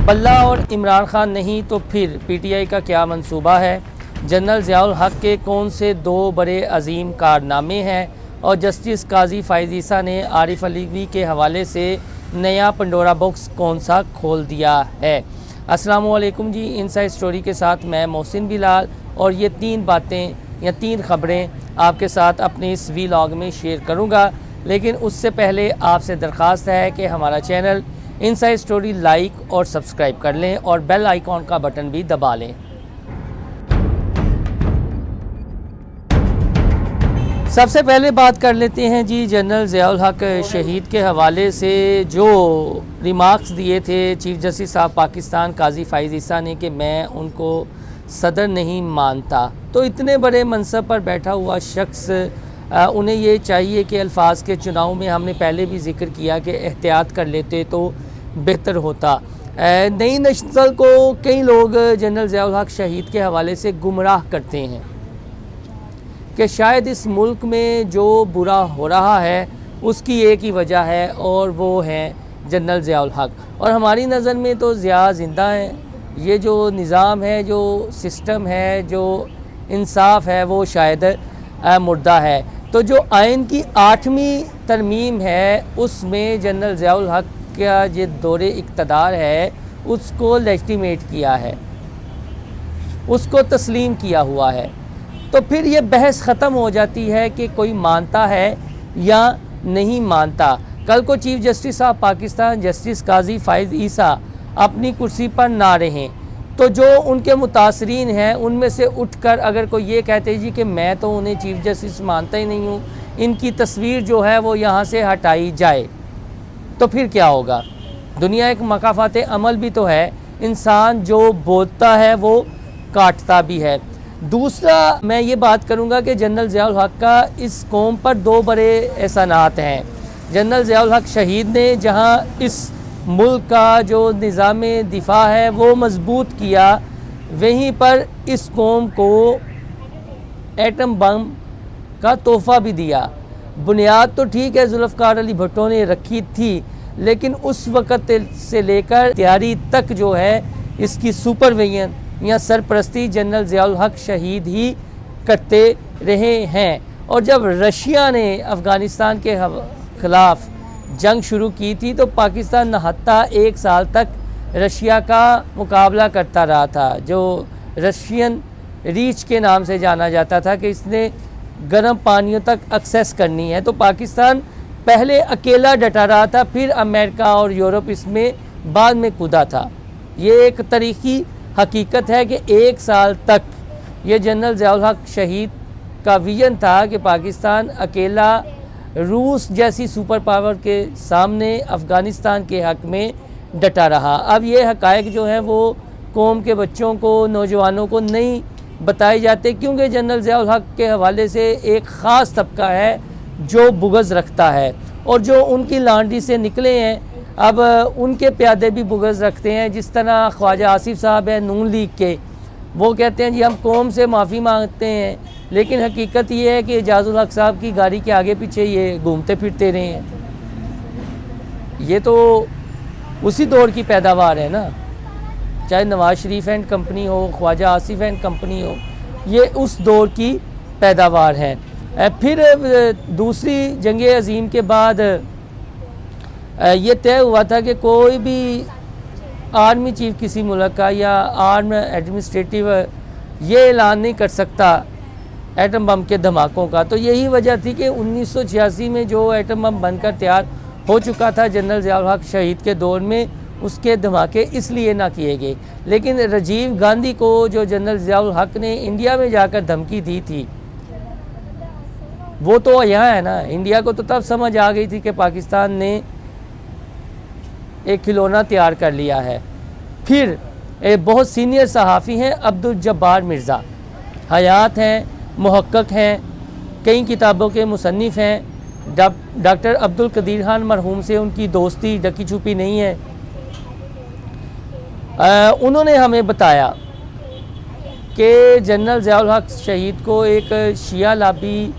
बल्ला और इमरान खान नहीं तो फिर पीटीआई का क्या मंसूबा है? जनरल ज़ियाउल हक़ के कौन से दो बड़े अजीम कारनामे हैं? और जस्टिस काजी फ़ाइज़ ईसा ने आरिफ अलवी के हवाले से नया पंडोरा बॉक्स कौन सा खोल दिया है? अस्सलाम वालेकुम जी, इनसाइड स्टोरी के साथ मैं मोहसिन बिलाल और ये तीन बातें या तीन ख़बरें आपके साथ अपने इस वीलॉग में शेयर करूँगा। लेकिन उससे पहले आपसे दरख्वास्त है कि हमारा चैनल इनसाइड स्टोरी लाइक और सब्सक्राइब कर लें और बेल आइकॉन का बटन भी दबा लें। सबसे पहले बात कर लेते हैं जी जनरल ज़ियाउल हक़ शहीद के हवाले से जो रिमार्क्स दिए थे चीफ जस्टिस साहब पाकिस्तान काजी फ़ाइज़ ईसा ने कि मैं उनको सदर नहीं मानता। तो इतने बड़े मनसब पर बैठा हुआ शख्स उन्हें ये चाहिए कि अल्फाज के चुनाव में हमने पहले भी जिक्र किया कि एहतियात कर लेते तो बेहतर होता। नई नस्ल को कई लोग जनरल ज़ियाउल हक़ शहीद के हवाले से गुमराह करते हैं कि शायद इस मुल्क में जो बुरा हो रहा है उसकी एक ही वजह है और वो है जनरल ज़ियाउल हक़। और हमारी नज़र में तो ज़िया ज़िंदा हैं। ये जो निज़ाम है, जो सिस्टम है, जो इंसाफ है, वो शायद मुर्दा है। तो जो आइन की 8वीं तरमीम है उसमें जनरल ज़ियाउल हक़ का जो दौरे इक़्तिदार है उसको लेजिटिमेट किया है, उसको तस्लीम किया हुआ है। तो फिर ये बहस ख़त्म हो जाती है कि कोई मानता है या नहीं मानता। कल को chief justice of Pakistan justice Qazi Faez Isa अपनी कुर्सी पर ना रहें तो जो उनके मुतासरीन हैं उनमें से उठकर अगर कोई ये कहते जी कि मैं तो उन्हें चीफ जस्टिस मानता ही नहीं हूँ, इनकी तस्वीर जो है वो यहाँ से हटाई जाए, तो फिर क्या होगा? दुनिया एक मकाफ़ात अमल भी तो है, इंसान जो बोलता है वो काटता भी है। दूसरा मैं ये बात करूँगा कि जनरल ज़ियाउल हक़ का इस कौम पर दो बड़े एहसानात हैं। जनरल ज़ियाउल हक़ शहीद ने जहाँ इस मुल्क का जो निज़ाम दिफा है वो मजबूत किया, वहीं पर इस कौम को एटम बम का तोहफ़ा भी दिया। बुनियाद तो ठीक है जुल्फ़िकार अली भुट्टो ने रखी थी, लेकिन उस वक़्त से लेकर तैयारी तक जो है इसकी सुपरविजन या सरपरस्ती जनरल ज़ियाउल हक़ शहीद ही करते रहे हैं। और जब रशिया ने अफ़गानिस्तान के ख़िलाफ़ जंग शुरू की थी तो पाकिस्तान नहत्ता 1 साल तक रशिया का मुकाबला करता रहा था, जो रशियन रीच के नाम से जाना जाता था कि इसने गर्म पानियों तक एक्सेस करनी है। तो पाकिस्तान पहले अकेला डटा रहा था, फिर अमेरिका और यूरोप इसमें बाद में कूदा था। ये एक तारीख़ी हकीकत है कि 1 साल तक ये जनरल ज़ियाउल हक़ शहीद का विज़न था कि पाकिस्तान अकेला रूस जैसी सुपर पावर के सामने अफ़गानिस्तान के हक़ में डटा रहा। अब ये हक़ाइक़ जो हैं वो कौम के बच्चों को, नौजवानों को नहीं बताए जाते, क्योंकि जनरल ज़ियाउल हक़ के हवाले से एक ख़ास तबका है जो बुग़्ज़ रखता है और जो उनकी लांडरी से निकले हैं अब उनके प्यादे भी बुग़्ज़ रखते हैं। जिस तरह ख्वाजा आसिफ साहब हैं नून लीग के, वो कहते हैं जी हम कौम से माफ़ी मांगते हैं, लेकिन हकीकत ये है कि एजाज़ुल हक़ साहब की गाड़ी के आगे पीछे ये घूमते फिरते रहे हैं। ये तो उसी दौर की पैदावार है ना, चाहे नवाज़ शरीफ एंड कंपनी हो, ख्वाजा आसिफ एंड कंपनी हो, ये उस दौर की पैदावार है। फिर दूसरी जंग अज़ीम के बाद ये तय हुआ था कि कोई भी आर्मी चीफ किसी मुल्क का या आर्म एडमिनिस्ट्रेटिव ये ऐलान नहीं कर सकता एटम बम के धमाकों का। तो यही वजह थी कि 1986 में जो एटम बम बनकर तैयार हो चुका था जनरल ज़ियाउल हक़ शहीद के दौर में, उसके धमाके इसलिए ना किए गए। लेकिन राजीव गांधी को जो जनरल ज़ियाउल हक़ ने इंडिया में जाकर धमकी दी थी वो तो यहाँ है ना। इंडिया को तो तब समझ आ गई थी कि पाकिस्तान ने एक खिलौना तैयार कर लिया है। फिर बहुत सीनियर सहाफ़ी हैं अब्दुल जब्बार मिर्ज़ा, हयात हैं, मुहक्क़क़ हैं, कई किताबों के मुसन्निफ़ हैं। डॉक्टर अब्दुल कदीर खान मरहूम से उनकी दोस्ती ढकी छुपी नहीं है। उन्होंने हमें बताया कि जनरल ज़ियाउल हक़ शहीद को एक शिया लाबी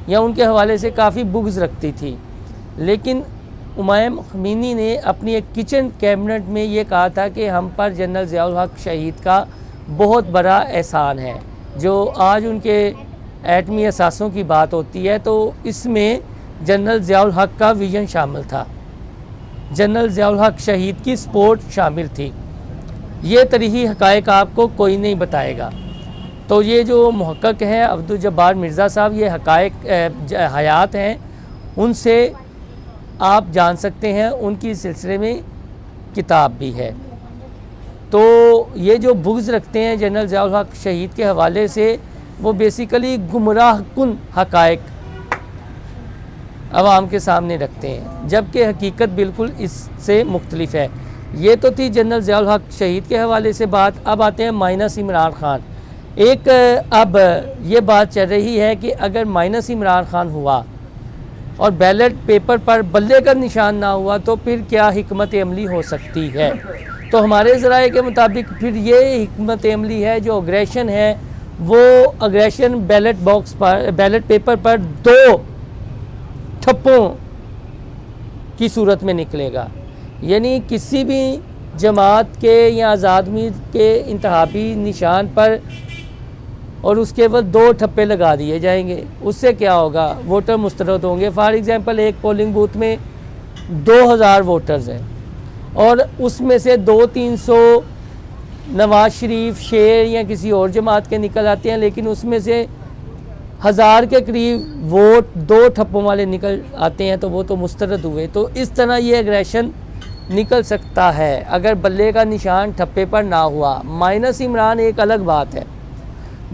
या उनके हवाले से काफ़ी बुग़्ज़ रखती थी, लेकिन हुमायूं खमीनी ने अपनी एक किचन कैबिनेट में ये कहा था कि हम पर जनरल ज़ियाउल हक शहीद का बहुत बड़ा एहसान है। जो आज उनके एटमी असासों की बात होती है तो इसमें जनरल ज़ियाउल हक का विजन शामिल था, जनरल ज़ियाउल हक शहीद की सपोर्ट शामिल थी। ये तरीही हक़ाइक़ आपको कोई नहीं बताएगा। तो ये जो मुहक्किक़ हैं अब्दुल जब्बार मिर्ज़ा साहब, ये हक़ाइक़ हयात हैं, उनसे आप जान सकते हैं। उनकी सिलसिले में किताब भी है। तो ये जो बुग़्ज़ रखते हैं जनरल ज़ियाउल हक शहीद के हवाले से, वो बेसिकली गुमराह कुन हक़ाइक़ आवाम के सामने रखते हैं, जबकि हकीकत बिल्कुल इससे मुख्तलिफ है। ये तो थी जनरल ज़ियाउल हक शहीद के हवाले से बात। अब आते हैं माइनस इमरान खान। एक अब ये बात चल रही है कि अगर माइनस इमरान खान हुआ और बैलेट पेपर पर बल्ले का निशान ना हुआ तो फिर क्या हिकमत अमली हो सकती है। तो हमारे ज़राए के मुताबिक फिर ये हिकमत अमली है, जो अग्रेशन है वो अग्रेशन बैलेट बॉक्स पर, बैलेट पेपर पर 2 ठप्पों की सूरत में निकलेगा। यानी किसी भी जमात के या आज़ादमी के इंतहाबी निशान पर और उसके बाद 2 ठप्पे लगा दिए जाएंगे। उससे क्या होगा, वोटर मुस्तरद होंगे। फॉर एग्ज़ाम्पल एक पोलिंग बूथ में 2000 वोटर्स हैं और उसमें से 200-300 नवाज शरीफ, शेर या किसी और जमात के निकल आते हैं, लेकिन उसमें से 1000 के करीब वोट 2 ठप्पों वाले निकल आते हैं, तो वो तो मुस्तरद हुए। तो इस तरह ये एग्रेशन निकल सकता है अगर बल्ले का निशान ठप्पे पर ना हुआ। माइनस इमरान एक अलग बात है।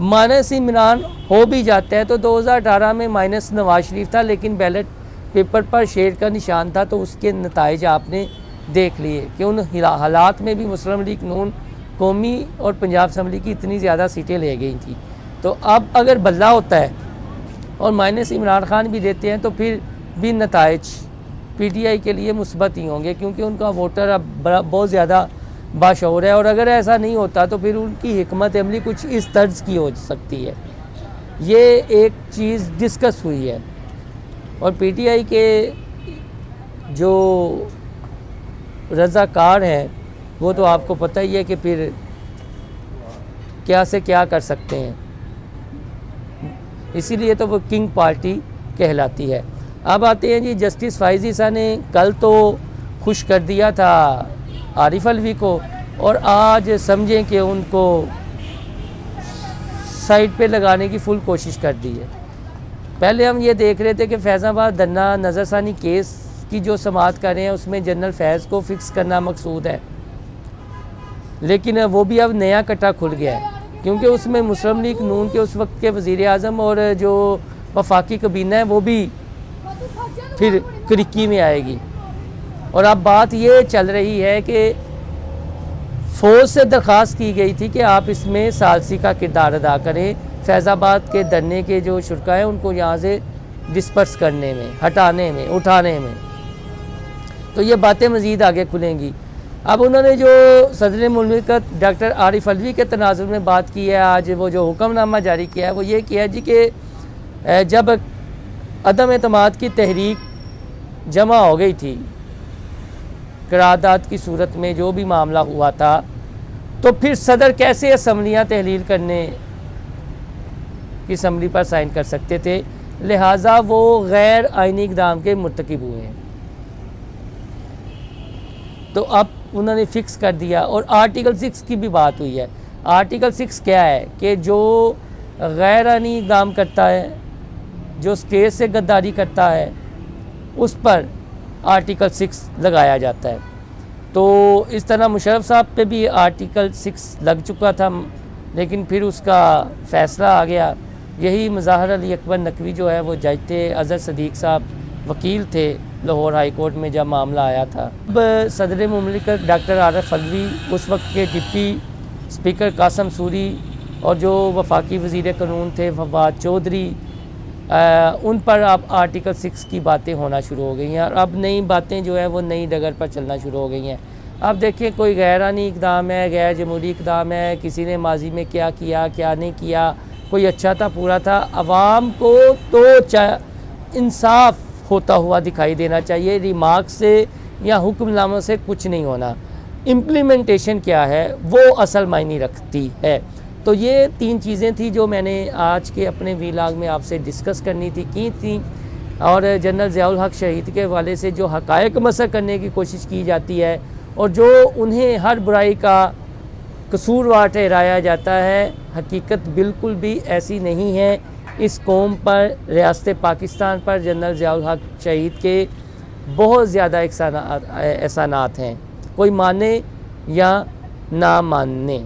माइनस इमरान हो भी जाता है तो 2018 में माइनस नवाज शरीफ था, लेकिन बैलेट पेपर पर शेर का निशान था। तो उसके नताइज आपने देख लिए कि उन हालात में भी मुस्लिम लीग नून कौमी और पंजाब असम्बली की इतनी ज़्यादा सीटें ले गई थी। तो अब अगर बल्ला होता है और माइनस इमरान खान भी देते हैं तो फिर भी नताइज PTI के लिए मुस्बत ही होंगे, क्योंकि उनका वोटर अब बहुत ज़्यादा बाशऊर है। और अगर ऐसा नहीं होता तो फिर उनकी हिकमत अमली कुछ इस तर्ज की हो सकती है। ये एक चीज़ डिस्कस हुई है और PTI के जो रज़ाकार हैं वो तो आपको पता ही है कि फिर क्या से क्या कर सकते हैं, इसीलिए तो वो किंग पार्टी कहलाती है। अब आते हैं जी, जस्टिस फ़ाइज़ ईसा ने कल तो खुश कर दिया था आरिफ अलवी को और आज समझें कि उनको साइड पे लगाने की फुल कोशिश कर दी है। पहले हम ये देख रहे थे कि फैज़ाबाद धन्ना नज़रसानी केस की जो समाअत कर रहे हैं उसमें जनरल फैज़ को फ़िक्स करना मकसूद है, लेकिन वो भी अब नया कट्टा खुल गया है, क्योंकि उसमें मुस्लिम लीग नून के उस वक्त के वज़ीर आज़म और जो वफाकी कबीना है वो भी फिर क्रिकी में आएगी। और अब बात ये चल रही है कि फ़ौज से दरख्वास्त की गई थी कि आप इसमें सालसी का किरदार अदा करें, फैज़ाबाद के धरने के जो शुरका हैं उनको यहाँ से डिस्पर्स करने में, हटाने में, उठाने में। तो ये बातें मज़ीद आगे खुलेंगी। अब उन्होंने जो सदर मुमलिकत डॉक्टर आरिफ अलवी के तनाजुर में बात की है, आज वो जो हुक्मनामा जारी किया है वो ये किया जी कि जब अदम एतमाद की तहरीक जमा हो गई थी, करारदाद की सूरत में जो भी मामला हुआ था, तो फिर सदर कैसे असम्बलियाँ तहलील करने की असम्बली पर साइन कर सकते थे, लिहाजा वो गैर आइनी इक़दाम के मुर्तकिब हुए हैं। तो अब उन्होंने फ़िक्स कर दिया। और आर्टिकल 6 की भी बात हुई है। आर्टिकल 6 क्या है कि जो गैर आइनी इक़दाम करता है, जो स्टेट से गद्दारी करता है, उस पर आर्टिकल 6 लगाया जाता है। तो इस तरह मुशर्रफ साहब पे भी आर्टिकल 6 लग चुका था, लेकिन फिर उसका फ़ैसला आ गया। यही मज़ाहर अली अकबर नकवी जो है वो जज थे, अज़हर सदीक़ साहब वकील थे लाहौर हाई कोर्ट में जब मामला आया था। अब सदर मुमलिकत डॉक्टर आरिफ अलवी, उस वक्त के डिप्टी स्पीकर कासम सूरी और जो वफाकी वज़ीर कानून थे फवाद चौधरी, उन पर अब आर्टिकल 6 की बातें होना शुरू हो गई हैं और अब नई बातें जो है वो नई डगर पर चलना शुरू हो गई हैं। अब देखिए, कोई गैरानी इक़दाम है, गैर जमहूरी इक़दाम है, किसी ने माजी में क्या किया क्या नहीं किया, कोई अच्छा था पूरा था, अवाम को तो इंसाफ होता हुआ दिखाई देना चाहिए। रिमार्क से या हुक्मनामों से कुछ नहीं होना, इम्प्लीमेंटेशन क्या है वो असल मायने रखती है। तो ये 3 चीज़ें थी जो मैंने आज के अपने व्लॉग में आपसे डिस्कस करनी थी। और जनरल ज़ियाउल हक शहीद के हवाले से जो हक़ाइक़ मसक करने की कोशिश की जाती है और जो उन्हें हर बुराई का कसूरवार ठहराया जाता है, हकीकत बिल्कुल भी ऐसी नहीं है। इस कौम पर, रियासत पाकिस्तान पर जनरल ज़ियाउल हक शहीद के बहुत ज़्यादा एहसानात हैं, कोई माने या ना माने।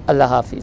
अल्लाह हाफ़िज़।